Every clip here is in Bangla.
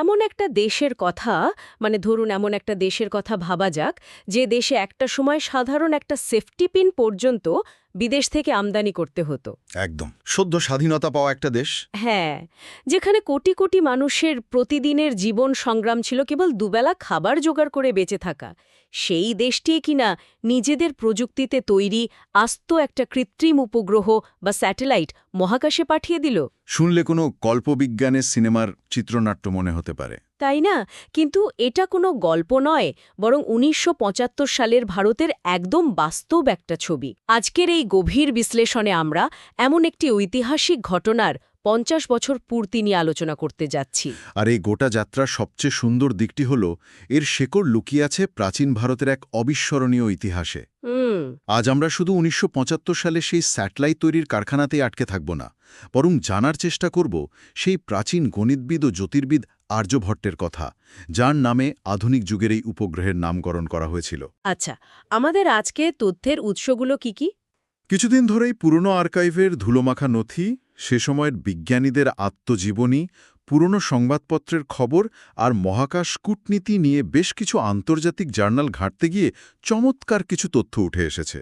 এমন একটা দেশের কথা, মানে ধরুন এমন একটা দেশের কথা ভাবা যাক, যে দেশে একটা সময় সাধারণ একটা সেফটি পিন পর্যন্ত বিদেশ থেকে আমদানি করতে হতো। একদম সদ্য স্বাধীনতা পাওয়া একটা দেশ। হ্যাঁ, যেখানে কোটি কোটি মানুষের প্রতিদিনের জীবন সংগ্রাম ছিল কেবল দুবেলা খাবার জোগাড় করে বেঁচে থাকা। সেই দেশটি কিনা নিজেদের প্রযুক্তিতে তৈরি আস্ত একটা কৃত্রিম উপগ্রহ বা স্যাটেলাইট মহাকাশে পাঠিয়ে দিল। শুনলে কোনো কল্পবিজ্ঞানের সিনেমার চিত্রনাট্য মনে হতে পারে। তাই না? কিন্তু এটা কোনো গল্প নয়, বরং ১৯৭৫ সালের ভারতের একদম বাস্তব একটা ছবি। আজকের এই গভীর বিশ্লেষণে আমরা এমন একটি ঐতিহাসিক ঘটনার ৫০ বছর পূর্তি নিয়ে আলোচনা করতে যাচ্ছি। আর এই গোটা যাত্রার সবচেয়ে সুন্দর দিকটি হল এর শেকড় লুকিয়ে আছে প্রাচীন ভারতের এক অবিস্মরণীয় ইতিহাসে। হুম। আজ আমরা শুধু ১৯৭৫ সালে সেই স্যাটেলাইট তৈরির কারখানাতেই আটকে থাকব না, বরং জানার চেষ্টা করব সেই প্রাচীন গণিতবিদ ও জ্যোতির্বিদ আর্যভট্টের কথা, যার নামে আধুনিক যুগের এই উপগ্রহের নামকরণ করা হয়েছিল। আচ্ছা, আমাদের আজকে তথ্যের উৎসগুলো কি কি? কিছুদিন ধরেই পুরনো আর্কাইভের ধুলোমাখা নথি, সে সময়ের বিজ্ঞানীদের আত্মজীবনী, পুরনো সংবাদপত্রের খবর আর মহাকাশ কূটনীতি নিয়ে বেশ কিছু আন্তর্জাতিক জার্নাল ঘাঁটতে গিয়ে চমৎকার কিছু তথ্য উঠে এসেছে।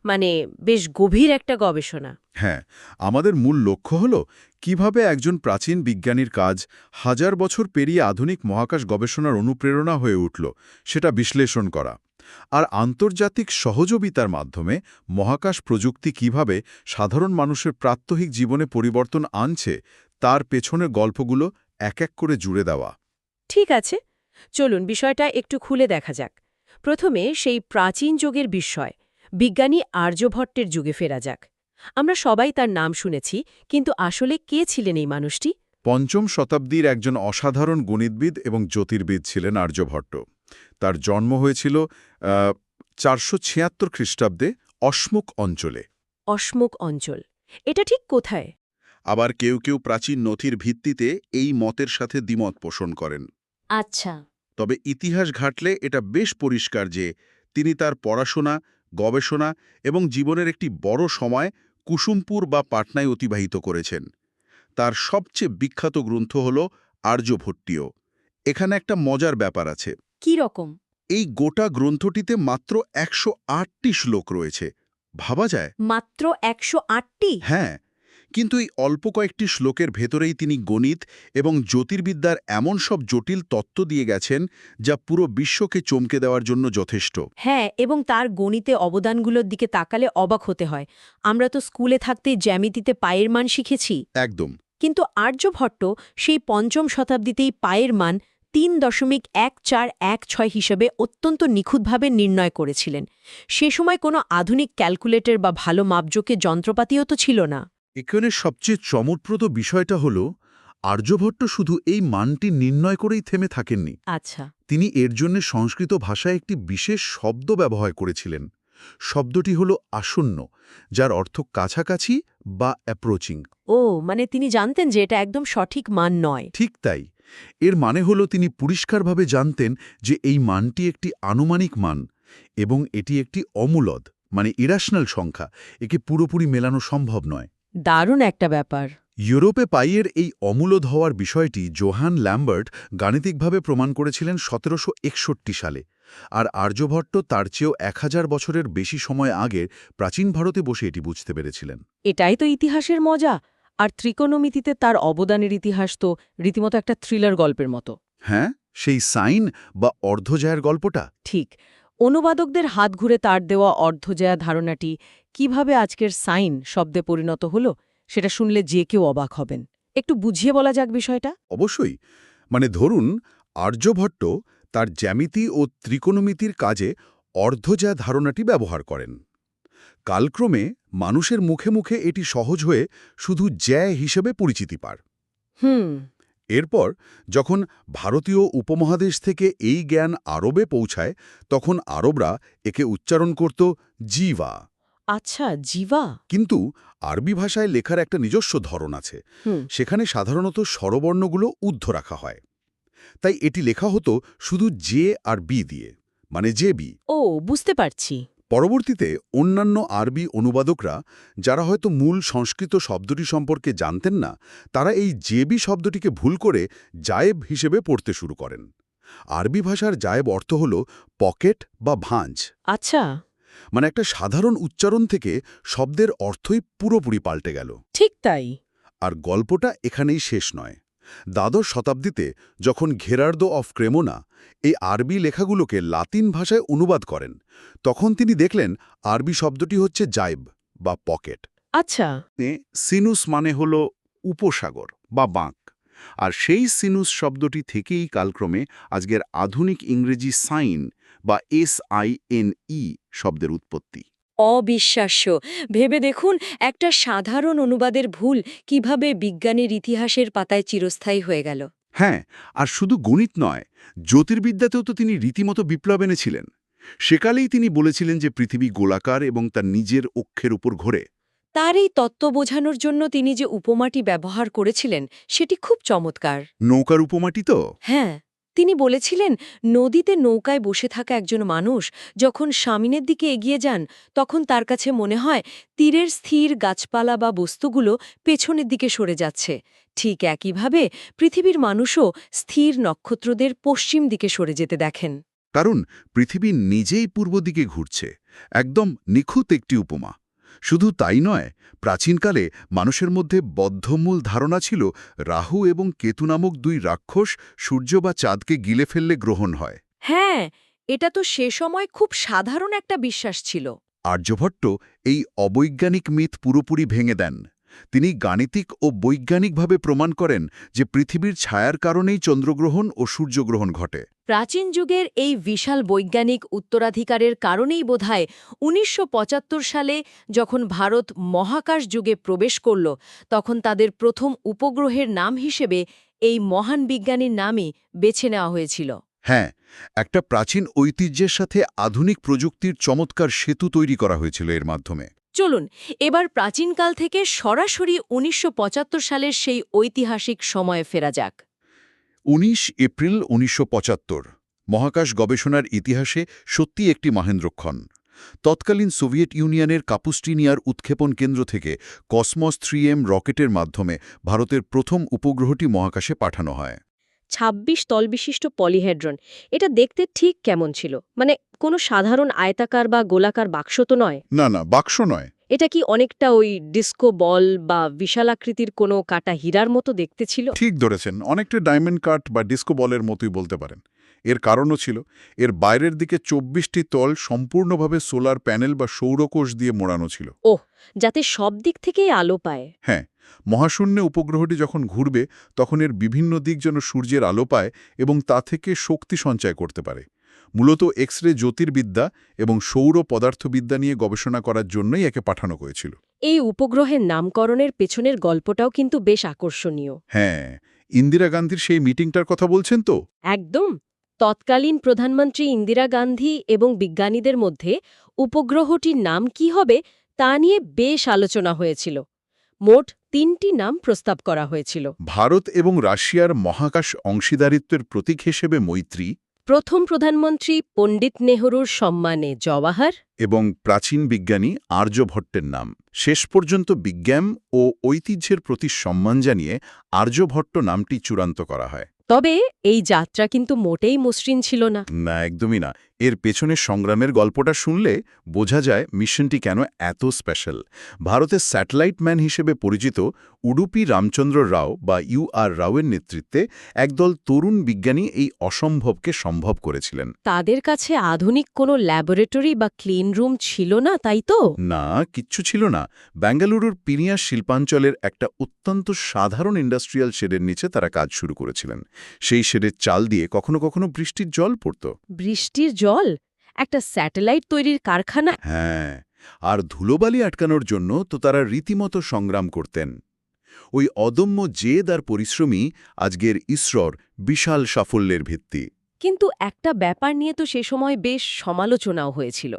মানে বেশ গভীর একটা গবেষণা। হ্যাঁ, আমাদের মূল লক্ষ্য হল কিভাবে একজন প্রাচীন বিজ্ঞানীর কাজ হাজার বছর পেরিয়ে আধুনিক মহাকাশ গবেষণার অনুপ্রেরণা হয়ে উঠল সেটা বিশ্লেষণ করা। আর আন্তর্জাতিক সহযোগিতার মাধ্যমে মহাকাশ প্রযুক্তি কিভাবে সাধারণ মানুষের প্রাত্যহিক জীবনে পরিবর্তন আনছে তার পেছনের গল্পগুলো এক এক করে জুড়ে দেওয়া। ঠিক আছে, চলুন বিষয়টা একটু খুলে দেখা যাক। প্রথমে সেই প্রাচীন যুগের বিস্ময়, বিজ্ঞানী আর্যভট্টের যুগে ফেরা যাক। আমরা সবাই তার নাম শুনেছি, কিন্তু আসলে কে ছিলেন এই মানুষটি? পঞ্চম শতাব্দীর একজন অসাধারণ গণিতবিদ এবং জ্যোতির্বিদ ছিলেন আর্যভট্ট। তার জন্ম হয়েছিল ৪৭৬ খ্রিস্টাব্দে অশ্মুক অঞ্চলে। অশ্মুক অঞ্চল, এটা ঠিক কোথায়? আবার কেউ কেউ প্রাচীন নথির ভিত্তিতে এই মতের সাথে দ্বিমত পোষণ করেন। আচ্ছা। তবে ইতিহাস ঘাটলে এটা বেশ পরিষ্কার যে তিনি তার পড়াশোনা, গবেষণা এবং জীবনের একটি বড় সময় কুসুমপুর বা পাটনায় অতিবাহিত করেছেন। তার সবচেয়ে বিখ্যাত গ্রন্থ হল আর্যভট্টীয়। এখানে একটা মজার ব্যাপার আছে। কি রকম? এই গোটা গ্রন্থটিতে মাত্র ১০৮টি শ্লোক রয়েছে। ভাবা যায়? মাত্র ১০৮টি? হ্যাঁ, কিন্তু এই অল্প কয়েকটি শ্লোকের ভেতরেই তিনি গণিত এবং জ্যোতির্বিদ্যার এমন সব জটিল তত্ত্ব দিয়ে গেছেন যা পুরো বিশ্বকে চমকে দেওয়ার জন্য যথেষ্ট। হ্যাঁ, এবং তার গণিতে অবদানগুলোর দিকে তাকালে অবাক হতে হয়। আমরা তো স্কুলে থাকতেই জ্যামিতিতে পায়ের মান শিখেছি। একদম। কিন্তু আর্যভট্ট সেই পঞ্চম শতাব্দীতেই পায়ের মান ৩.১৪১৬ হিসেবে অত্যন্ত নিখুঁতভাবে নির্ণয় করেছিলেন। সে সময় কোনো আধুনিক ক্যালকুলেটর বা ভালো মাপজোকের যন্ত্রপাতিও তো ছিল না। এখানে সবচেয়ে চমকপ্রদ বিষয়টা হল আর্যভট্ট শুধু এই মানটি নির্ণয় করেই থেমে থাকেননি। আচ্ছা। তিনি এর জন্য সংস্কৃত ভাষায় একটি বিশেষ শব্দ ব্যবহার করেছিলেন। শব্দটি হল আসন্ন, যার অর্থ কাছাকাছি বা অ্যাপ্রোচিং। ও, মানে তিনি জানতেন যে এটা একদম সঠিক মান নয়। ঠিক তাই। এর মানে হল তিনি পরিষ্কারভাবে জানতেন যে এই মানটি একটি আনুমানিক মান এবং এটি একটি অমূলদ, মানে ইরাশনাল সংখ্যা। একে পুরোপুরি মেলানো সম্ভব নয়। দারুণ একটা ব্যাপার। ইউরোপে পাইয়ের এই অমূলদ হওয়ার বিষয়টি জোহান ল্যাম্বার্ট গাণিতিকভাবে প্রমাণ করেছিলেন ১৭৬১ সালে। আর আর্যভট্ট তার চেয়েও ১০০০ বছরের বেশি সময় আগে প্রাচীন ভারতে বসে এটি বুঝতে পেরেছিলেন। এটাই তো ইতিহাসের মজা। আর ত্রিকোণমিতিতে তার অবদানের ইতিহাস তো রীতিমতো একটা থ্রিলার গল্পের মতো। হ্যাঁ, সেই সাইন বা অর্ধজয়ের গল্পটা। ঠিক। অনুবাদকদের হাত ঘুরে তার দেওয়া অর্ধজয়া ধারণাটি কিভাবে আজকের সাইন শব্দে পরিণত হলো, সেটা শুনলে যে কেউ অবাক হবেন। একটু বুঝিয়ে বলা যাক বিষয়টা। অবশ্যই। মানে ধরুন, আর্যভট্ট তার জ্যামিতি ও ত্রিকোণমিতির কাজে অর্ধজা ধারণাটি ব্যবহার করেন। কালক্রমে মানুষের মুখে মুখে এটি সহজ হয়ে শুধু জ্যা হিসেবে পরিচিতি পায়। হুম। এরপর যখন ভারতীয় উপমহাদেশ থেকে এই জ্ঞান আরবে পৌঁছায়, তখন আরবরা একে উচ্চারণ করত জিভা। আচ্ছা, জিভা। কিন্তু আরবি ভাষায় লেখার একটা নিজস্ব ধরন আছে। হুম। সেখানে সাধারণত স্বরবর্ণগুলো ঊর্ধ্ব রাখা হয়। তাই এটি লেখা হতো শুধু জে আর বি দিয়ে, মানে জে বি। ও, বুঝতে পারছি। পরবর্তীতে অন্যান্য আরবি অনুবাদকরা, যারা হয়তো মূল সংস্কৃত শব্দটি সম্পর্কে জানতেন না, তারা এই জেবি শব্দটিকে ভুল করে জায়েব হিসেবে পড়তে শুরু করেন। আরবি ভাষার জায়েব অর্থ হল পকেট বা ভাঁজ। আচ্ছা, মানে একটা সাধারণ উচ্চারণ থেকে শব্দের অর্থই পুরোপুরি পাল্টে গেল। ঠিক তাই। আর গল্পটা এখানেই শেষ নয়। দ্বাদশ শতাব্দীতে যখন ঘেরার্দো অফ ক্রেমোনা এই আরবি লেখাগুলোকে লাতিন ভাষায় অনুবাদ করেন, তখন তিনি দেখলেন আরবি শব্দটি হচ্ছে জাইব বা পকেট। আচ্ছা, সিনুস মানে হল উপসাগর বা বাঁক, আর সেই সিনুস শব্দটি থেকেই কালক্রমে আজকের আধুনিক ইংরেজি সাইন বা SINE শব্দের উৎপত্তি। অবিশ্বাস্য। ভেবে দেখুন, একটা সাধারণ অনুবাদের ভুল কিভাবে বিজ্ঞানের ইতিহাসের পাতায় চিরস্থায়ী হয়ে গেল। হ্যাঁ, আর শুধু গণিত নয়, জ্যোতির্বিদ্যাতেও তো তিনি রীতিমতো বিপ্লব এনেছিলেন। সেকালেই তিনি বলেছিলেন যে পৃথিবী গোলাকার এবং তার নিজের অক্ষের উপর ঘোরে। তার এই তত্ত্ব বোঝানোর জন্য তিনি যে উপমাটি ব্যবহার করেছিলেন সেটি খুব চমৎকার। নৌকার উপমাটি তো? হ্যাঁ, তিনি বলেছিলেন নদীতে নৌকায় বসে থাকা একজন মানুষ যখন সামনের দিকে এগিয়ে যান, তখন তার কাছে মনে হয় তীরের স্থির গাছপালা বা বস্তুগুলো পেছনের দিকে সরে যাচ্ছে। ঠিক একইভাবে পৃথিবীর মানুষও স্থির নক্ষত্রদের পশ্চিম দিকে সরে যেতে দেখেন। কারণ পৃথিবী নিজেই পূর্ব দিকে ঘুরছে। একদম নিখুঁত একটি উপমা। শুধু তাই নয়, প্রাচীনকালে মানুষের মধ্যে বদ্ধমূল ধারণা ছিল রাহু এবং কেতু নামক দুই রাক্ষস সূর্য বা চাঁদকে গিলে ফেললে গ্রহণ হয়। হ্যাঁ, এটা তো সে সময় খুব সাধারণ একটা বিশ্বাস ছিল। আর্যভট্ট এই অবৈজ্ঞানিক মিথ পুরোপুরি ভেঙে দেন। তিনি গাণিতিক ও বৈজ্ঞানিকভাবে প্রমাণ করেন যে পৃথিবীর ছায়ার কারণেই চন্দ্রগ্রহণ ও সূর্যগ্রহণ ঘটে। প্রাচীন যুগের এই বিশাল বৈজ্ঞানিক উত্তরাধিকারের কারণেই বোধহয় ১৯৭৫ সালে যখন ভারত মহাকাশ যুগে প্রবেশ করল, তখন তাদের প্রথম উপগ্রহের নাম হিসেবে এই মহান বিজ্ঞানীর নামই বেছে নেওয়া হয়েছিল। হ্যাঁ, একটা প্রাচীন ঐতিহ্যের সাথে আধুনিক প্রযুক্তির চমৎকার সেতু তৈরি করা হয়েছিল এর মাধ্যমে। চলুন এবার প্রাচীনকাল থেকে সরাসরি ১৯৭৫ সালের সেই ঐতিহাসিক সময়ে ফেরা যাক। ১৯ এপ্রিল ১৯৭৫ মহাকাশ গবেষণার ইতিহাসে সত্যি একটি মহেন্দ্রক্ষণ। তৎকালীন সোভিয়েত ইউনিয়নের কাপুস্টিনিয়ার উৎক্ষেপণ কেন্দ্র থেকে কসমস 3M রকেটের মাধ্যমে ভারতের প্রথম উপগ্রহটি মহাকাশে পাঠানো হয়। ২৬ তলবিশিষ্ট পলিহেড্রন, এটা দেখতে ঠিক কেমন ছিল? মানে কোনো সাধারণ আয়তাকার বা গোলাকার বাক্স তো নয়। না, বাক্স নয়। এটা কি অনেকটা ওই ডিস্কো বল বা বিশালাকৃতির কোনো কাটা হীরার মতো দেখতে ছিল? ঠিক ধরেছেন, অনেকটা ডায়মন্ড কাট বা ডিস্কো বলের মতোই বলতে পারেন। এর কারণও ছিল এর বাইরের দিকে ২৪টি তল সম্পূর্ণভাবে সোলার প্যানেল বা সৌরকোষ দিয়ে মোড়ানো ছিল। ওহ, যাতে সব দিক থেকেই আলো পায়। হ্যাঁ, মহাশূন্যে উপগ্রহটি যখন ঘুরবে তখন এর বিভিন্ন দিক যেন সূর্যের আলো পায় এবং তা থেকে শক্তি সঞ্চয় করতে পারে। মূলত এক্স-রে জ্যোতির্বিদ্যা এবং সৌর পদার্থবিদ্যা নিয়ে গবেষণা করার জন্যই একে পাঠানো হয়েছিল। এই উপগ্রহের নামকরণের পেছনের গল্পটাও কিন্তু বেশ আকর্ষণীয়। হ্যাঁ, ইন্দিরা গান্ধীর সেই মিটিংটার কথা বলছেন তো? একদম। তৎকালীন প্রধানমন্ত্রী ইন্দিরা গান্ধী এবং বিজ্ঞানীদের মধ্যে উপগ্রহটির নাম কি হবে তা নিয়ে বেশ আলোচনা হয়েছিল। মোট ৩টি নাম প্রস্তাব করা হয়েছিল। ভারত এবং রাশিয়ার মহাকাশ অংশীদারিত্বের প্রতীক হিসেবে মৈত্রী, প্রথম প্রধানমন্ত্রী পণ্ডিত নেহরুর সম্মানে জওয়াহর, এবং প্রাচীন বিজ্ঞানী আর্যভট্টের নাম। শেষ পর্যন্ত বিজ্ঞান ও ঐতিহ্যের প্রতি সম্মান জানিয়ে আর্যভট্ট নামটি চূড়ান্ত করা হয়। তবে এই যাত্রা কিন্তু মোটেই মসৃণ ছিল না। না, একদমই না। এর পেছনের সংগ্রামের গল্পটা শুনলে বোঝা যায় মিশনটি কেন এত স্পেশাল। ভারতের স্যাটেলাইট ম্যান হিসেবে পরিচিত উডুপি রামচন্দ্র রাও বা UR রাওয়ের নেতৃত্বে একদল তরুণ বিজ্ঞানী এই অসম্ভবকে সম্ভব করেছিলেন। তাদের কাছে আধুনিক কোনো ল্যাবরেটরি বা ক্লিন রুম ছিল না, তাই তো? না, কিচ্ছু ছিল না। বেঙ্গালুরুর পিনিয়া শিল্পাঞ্চলের একটা অত্যন্ত সাধারণ ইন্ডাস্ট্রিয়াল শেডের নিচে তারা কাজ শুরু করেছিলেন। সেই শেডের চাল দিয়ে কখনো কখনো বৃষ্টির জল পড়ত। বৃষ্টির জল? একটা স্যাটেলাইট তৈরির কারখানা? হ্যাঁ, আর ধুলোবালি আটকানোর জন্য তো তারা রীতিমতো সংগ্রাম করতেন। ওই অদম্য জেদ আর পরিশ্রমী আজকের ইসরোর বিশাল সাফল্যের ভিত্তি। কিন্তু একটা ব্যাপার নিয়ে তো সে সময় বেশ সমালোচনাও হয়েছিল।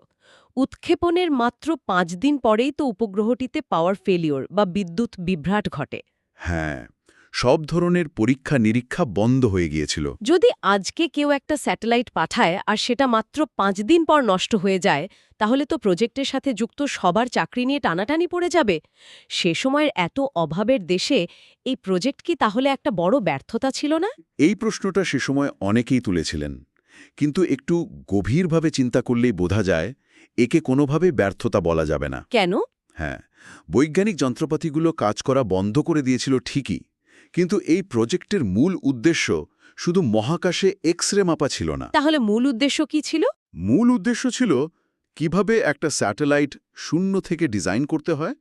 উৎক্ষেপণের মাত্র ৫ দিন পরেই তো উপগ্রহটিতে পাওয়ার ফেলিওর বা বিদ্যুৎ বিভ্রাট ঘটে। হ্যাঁ, সব ধরনের পরীক্ষা-নিরীক্ষা বন্ধ হয়ে গিয়েছিল। যদি আজকে কেউ একটা স্যাটেলাইট পাঠায় আর সেটা মাত্র 5 দিন পর নষ্ট হয়ে যায়, তাহলে তো প্রজেক্টের সাথে যুক্ত সবার চাকরি নিয়ে টানাটানি পড়ে যাবে। সে সময়ের এত অভাবের দেশে এই প্রজেক্ট কি তাহলে একটা বড় ব্যর্থতা ছিল না? এই প্রশ্নটা সে সময় অনেকেই তুলেছিলেন, কিন্তু একটু গভীরভাবে চিন্তা করলেই বোঝা যায় একে কোনোভাবেই ব্যর্থতা বলা যাবে না। কেন? হ্যাঁ, বৈজ্ঞানিক যন্ত্রপাতিগুলো কাজ করা বন্ধ করে দিয়েছিল ঠিকই, কিন্তু এই প্রজেক্টের মূল উদ্দেশ্য শুধু মহাকাশে এক্স-রে মাপা ছিল না। তাহলে মূল উদ্দেশ্য কি ছিল? মূল উদ্দেশ্য ছিল কিভাবে একটা স্যাটেলাইট শূন্য থেকে ডিজাইন করতে হয়,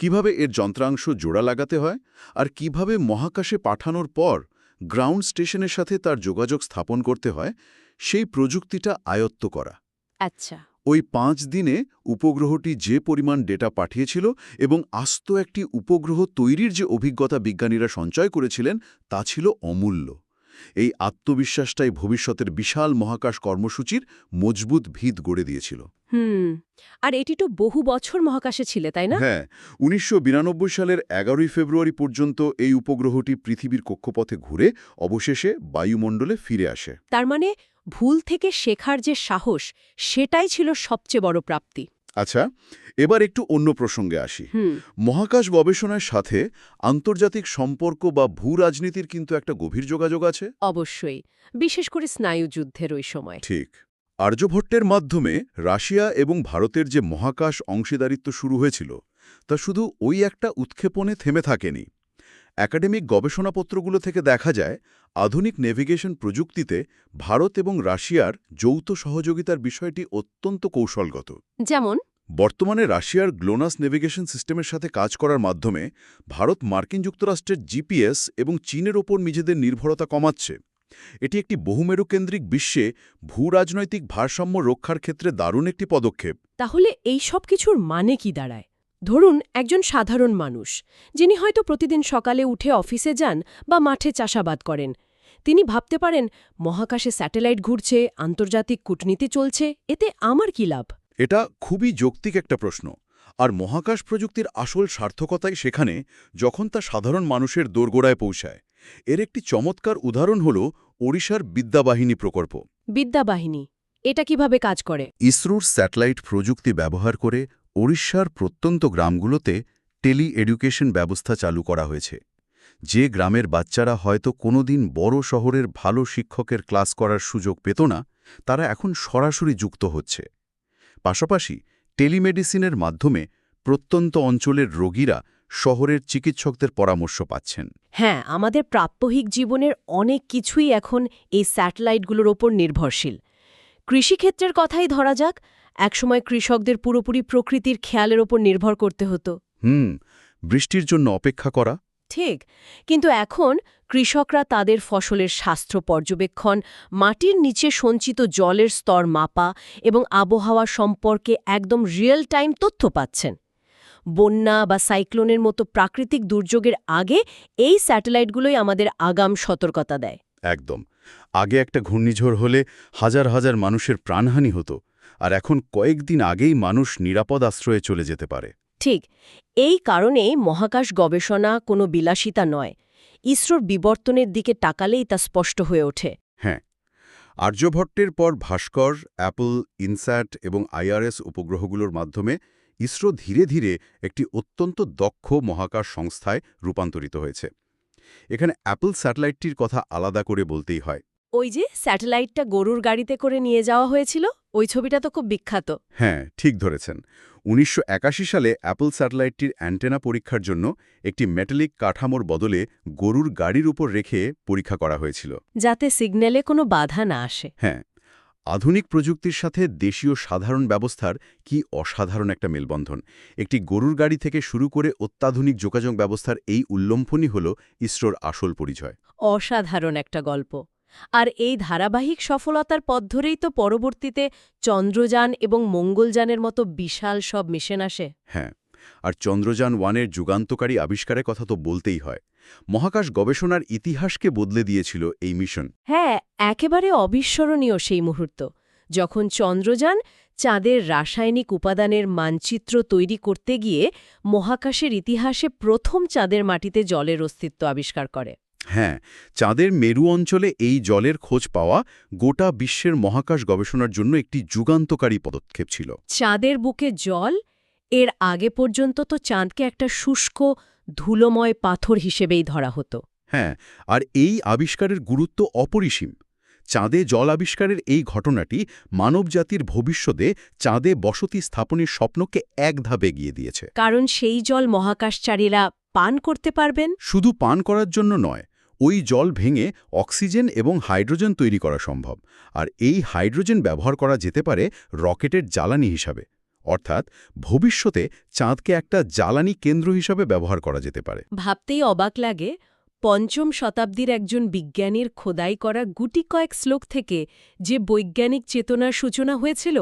কিভাবে এর যন্ত্রাংশ জোড়া লাগাতে হয়, আর কিভাবে মহাকাশে পাঠানোর পর গ্রাউন্ড স্টেশনের সাথে তার যোগাযোগ স্থাপন করতে হয়, সেই প্রযুক্তিটা আয়ত্ত করা। আচ্ছা। ওই 5 দিনে উপগ্রহটি যে পরিমাণ ডেটা পাঠিয়েছিল এবং আস্ত একটি উপগ্রহ তৈরির যে অভিজ্ঞতা বিজ্ঞানীরা সঞ্চয় করেছিলেন তা ছিল অমূল্য। এই আত্মবিশ্বাসটাই ভবিষ্যতের বিশাল মহাকাশ কর্মসূচির মজবুত ভিত গড়ে দিয়েছিল। আর এটি তো বহু বছর মহাকাশে ছিল, তাই না? হ্যাঁ, 1992 সালের 11 ফেব্রুয়ারি পর্যন্ত এই উপগ্রহটি পৃথিবীর কক্ষপথে ঘুরে অবশেষে বায়ুমণ্ডলে ফিরে আসে। তার মানে ভুল থেকে শেখার যে সাহস, সেটাই ছিল সবচেয়ে বড় প্রাপ্তি। আচ্ছা, এবার একটু অন্য প্রসঙ্গে আসি। মহাকাশ গবেষণার সাথে আন্তর্জাতিক সম্পর্ক বা ভূ-রাজনীতির কিন্তু একটা গভীর যোগাযোগ আছে। অবশ্যই, বিশেষ করে স্নায়ুযুদ্ধের ওই সময়। ঠিক। আর্যভট্টের মাধ্যমে রাশিয়া এবং ভারতের যে মহাকাশ অংশীদারিত্ব শুরু হয়েছিল তা শুধু ওই একটা উৎক্ষেপণে থেমে থাকেনি। একাডেমিক গবেষণাপত্রগুলো থেকে দেখা যায় আধুনিক নেভিগেশন প্রযুক্তিতে ভারত এবং রাশিয়ার যৌথ সহযোগিতার বিষয়টি অত্যন্ত কৌশলগত। যেমন? বর্তমানে রাশিয়ার গ্লোনাস নেভিগেশন সিস্টেমের সাথে কাজ করার মাধ্যমে ভারত মার্কিন যুক্তরাষ্ট্রের জিপিএস এবং চীনের ওপর নিজেদের নির্ভরতা কমাচ্ছে। এটি একটি বহুমেরুকেন্দ্রিক বিশ্বে ভূ-রাজনৈতিক ভারসাম্য রক্ষার ক্ষেত্রে দারুণ একটি পদক্ষেপ। তাহলে এই সব কিছুর মানে কি দাঁড়ায়? ধরুন একজন সাধারণ মানুষ, যিনি হয়তো প্রতিদিন সকালে উঠে অফিসে যান বা মাঠে চাষাবাদ করেন, তিনি ভাবতে পারেন মহাকাশে স্যাটেলাইট ঘুরছে, আন্তর্জাতিক কূটনীতি চলছে, এতে আমার কি লাভ? এটা খুবই যৌক্তিক একটা প্রশ্ন। আর মহাকাশ প্রযুক্তির আসল সার্থকতাই সেখানে, যখন তা সাধারণ মানুষের দোরগোড়ায় পৌঁছায়। এর একটি চমৎকার উদাহরণ হল ওড়িশার বিদ্যাবাহিনী প্রকল্প। বিদ্যাবাহিনী এটা কিভাবে কাজ করে? ইসরোর স্যাটেলাইট প্রযুক্তি ব্যবহার করে ওড়িশার প্রত্যন্ত গ্রামগুলোতে টেলি এডুকেশন ব্যবস্থা চালু করা হয়েছে। যে গ্রামের বাচ্চারা হয়তো কোনোদিন বড় শহরের ভালো শিক্ষকের ক্লাস করার সুযোগ পেত না, তারা এখন সরাসরি যুক্ত হচ্ছে। পাশাপাশি টেলিমেডিসিনের মাধ্যমে প্রত্যন্ত অঞ্চলের রোগীরা শহরের চিকিৎসকদের পরামর্শ পাচ্ছেন। হ্যাঁ, আমাদের প্রাত্যহিক জীবনের অনেক কিছুই এখন এই স্যাটেলাইটগুলোর ওপর নির্ভরশীল। কৃষিক্ষেত্রের কথাই ধরা যাক, একসময় কৃষকদের পুরোপুরি প্রকৃতির খেয়ালের ওপর নির্ভর করতে হতো। বৃষ্টির জন্য অপেক্ষা করা। ঠিক, কিন্তু এখন কৃষকরা তাদের ফসলের স্বাস্থ্য পর্যবেক্ষণ, মাটির নিচে সঞ্চিত জলের স্তর মাপা এবং আবহাওয়া সম্পর্কে একদম রিয়েল টাইম তথ্য পাচ্ছেন। বন্যা বা সাইক্লোনের মতো প্রাকৃতিক দুর্যোগের আগে এই স্যাটেলাইটগুলোই আমাদের আগাম সতর্কতা দেয়। একদম। আগে একটা ঘূর্ণিঝড় হলে হাজার হাজার মানুষের প্রাণহানি হতো, আর এখন কয়েকদিন আগেই মানুষ নিরাপদ আশ্রয়ে চলে যেতে পারে। ঠিক, এই কারণেই মহাকাশ গবেষণা কোনো বিলাসিতা নয়। ইসরোর বিবর্তনের দিকে তাকালেই তা স্পষ্ট হয়ে ওঠে। হ্যাঁ, আর্যভট্টের পর ভাস্কর, অ্যাপল, ইনস্যাট এবং আইআরএস উপগ্রহগুলোর মাধ্যমে ইসরো ধীরে ধীরে একটি অত্যন্ত দক্ষ মহাকাশ সংস্থায় রূপান্তরিত হয়েছে। এখানে অ্যাপল স্যাটেলাইটটির কথা আলাদা করে বলতেই হয়। ওই যে স্যাটেলাইটটা গরুর গাড়িতে করে নিয়ে যাওয়া হয়েছিল, ওই ছবিটা তো খুব বিখ্যাত। হ্যাঁ, ঠিক ধরেছেন। 1981 সালে অ্যাপল স্যাটেলাইটটির অ্যান্টেনা পরীক্ষার জন্য একটি মেটালিক কাঠামোর বদলে গরুর গাড়ির উপর রেখে পরীক্ষা করা হয়েছিল, যাতে সিগন্যালে কোনো বাধা না আসে। হ্যাঁ, আধুনিক প্রযুক্তির সাথে দেশীয় সাধারণ ব্যবস্থার কি অসাধারণ একটা মেলবন্ধন। একটি গরুর গাড়ি থেকে শুরু করে অত্যাধুনিক যোগাযোগ ব্যবস্থার এই উল্লম্ফনই হল ইসরোর আসল পরিচয়। অসাধারণ একটা গল্প। আর এই ধারাবাহিক সফলতার পথ ধরেই তো পরবর্তীতে চন্দ্রযান এবং মঙ্গলযানের মতো বিশাল সব মিশন আসে। হ্যাঁ, আর চন্দ্রযান 1-এর যুগান্তকারী আবিষ্কারের কথা তো বলতেই হয়। মহাকাশ গবেষণার ইতিহাসকে বদলে দিয়েছিল এই মিশন। হ্যাঁ, একেবারে অবিস্মরণীয় সেই মুহূর্ত, যখন চন্দ্রযান চাঁদের রাসায়নিক উপাদানের মানচিত্র তৈরি করতে গিয়ে মহাকাশের ইতিহাসে প্রথম চাঁদের মাটিতে জলের অস্তিত্ব আবিষ্কার করে। হ্যাঁ, চাঁদের মেরু অঞ্চলে এই জলের খোঁজ পাওয়া গোটা বিশ্বের মহাকাশ গবেষণার জন্য একটি যুগান্তকারী পদক্ষেপ ছিল। চাঁদের বুকে জল, এর আগে পর্যন্ত তো চাঁদকে একটা শুষ্ক ধুলোময় পাথর হিসেবেই ধরা হতো। হ্যাঁ, আর এই আবিষ্কারের গুরুত্ব অপরিসীম। চাঁদে জল আবিষ্কারের এই ঘটনাটি মানবজাতির ভবিষ্যতে চাঁদে বসতি স্থাপনের স্বপ্নকে এক ধাপ এগিয়ে দিয়েছে। কারণ সেই জল মহাকাশচারীরা পান করতে পারবেন। শুধু পান করার জন্য নয়, ওই জল ভেঙে অক্সিজেন এবং হাইড্রোজেন তৈরি করা সম্ভব, আর এই হাইড্রোজেন ব্যবহার করা যেতে পারে রকেটের জ্বালানি হিসাবে। অর্থাৎ ভবিষ্যতে চাঁদকে একটা জ্বালানি কেন্দ্র হিসাবে ব্যবহার করা যেতে পারে। ভাবতেই অবাক লাগে, ৫ম শতাব্দীর একজন বিজ্ঞানীর খোদাই করা গুটি কয়েক শ্লোক থেকে যে বৈজ্ঞানিক চেতনার সূচনা হয়েছিল,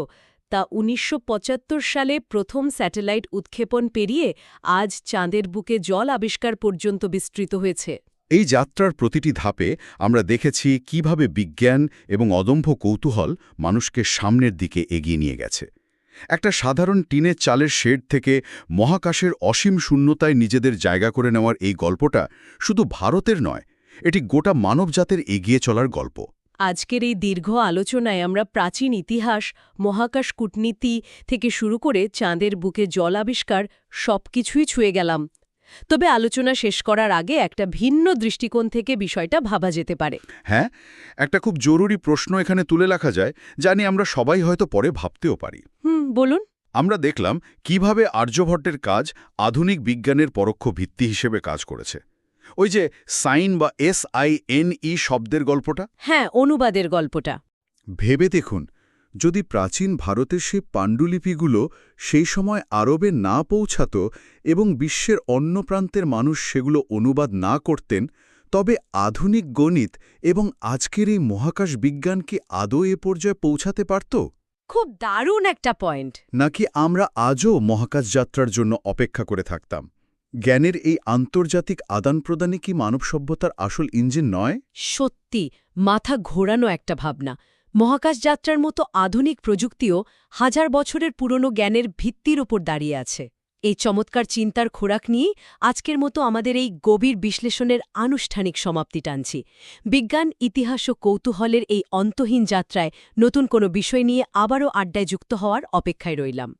তা ১৯৭৫ সালে প্রথম স্যাটেলাইট উৎক্ষেপণ পেরিয়ে আজ চাঁদের বুকে জল আবিষ্কার পর্যন্ত বিস্তৃত হয়েছে। এই যাত্রার প্রতিটি ধাপে আমরা দেখেছি কিভাবে বিজ্ঞান এবং অদম্ভ কৌতূহল মানুষকে সামনের দিকে এগিয়ে নিয়ে গেছে। একটা সাধারণ টিনের চালের শেড থেকে মহাকাশের অসীম শূন্যতায় নিজেদের জায়গা করে নেওয়ার এই গল্পটা শুধু ভারতের নয়, এটি গোটা মানবজাতের এগিয়ে চলার গল্প। আজকের এই দীর্ঘ আলোচনায় আমরা প্রাচীন ইতিহাস, মহাকাশ কূটনীতি থেকে শুরু করে চাঁদের বুকে জল আবিষ্কার সবকিছুই ছুঁয়ে গেলাম। তবে আলোচনা শেষ করার আগে একটা ভিন্ন দৃষ্টিকোণ থেকে বিষয়টা ভাবা যেতে পারে। হ্যাঁ, একটা খুব জরুরি প্রশ্ন এখানে তুলে রাখা যায়, জানি আমরা সবাই হয়তো পরে ভাবতেও পারি। বলুন। আমরা দেখলাম কিভাবে আর্যভট্টের কাজ আধুনিক বিজ্ঞানের পরোক্ষ ভিত্তি হিসেবে কাজ করেছে। ওই যে সাইন বা SINE শব্দের গল্পটা, হ্যাঁ, অনুবাদের গল্পটা। ভেবে দেখুন, যদি প্রাচীন ভারতের সেই পাণ্ডুলিপিগুলো সেই সময় আরবে না পৌঁছাত এবং বিশ্বের অন্য প্রান্তের মানুষ সেগুলো অনুবাদ না করতেন, তবে আধুনিক গণিত এবং আজকের এই মহাকাশ বিজ্ঞান কি আদৌ এ পর্যায়ে পৌঁছাতে পারত? খুব দারুণ একটা পয়েন্ট। নাকি আমরা আজও মহাকাশ যাত্রার জন্য অপেক্ষা করে থাকতাম? জ্ঞানের এই আন্তর্জাতিক আদান প্রদানে কি মানব সভ্যতার আসল ইঞ্জিন নয়? সত্যি মাথা ঘোরানো একটা ভাবনা। মহাকাশ যাত্রার মতো আধুনিক প্রযুক্তিও হাজার বছরের পুরনো জ্ঞানের ভিত্তির ওপর দাঁড়িয়ে আছে। এই চমৎকার চিন্তার খোরাক নিয়েই আজকের মতো আমাদের এই গভীর বিশ্লেষণের আনুষ্ঠানিক সমাপ্তি টানছি। বিজ্ঞান, ইতিহাস ও কৌতূহলের এই অন্তহীন যাত্রায় নতুন কোনো বিষয় নিয়ে আবারও আড্ডায় যুক্ত হওয়ার অপেক্ষায় রইলাম।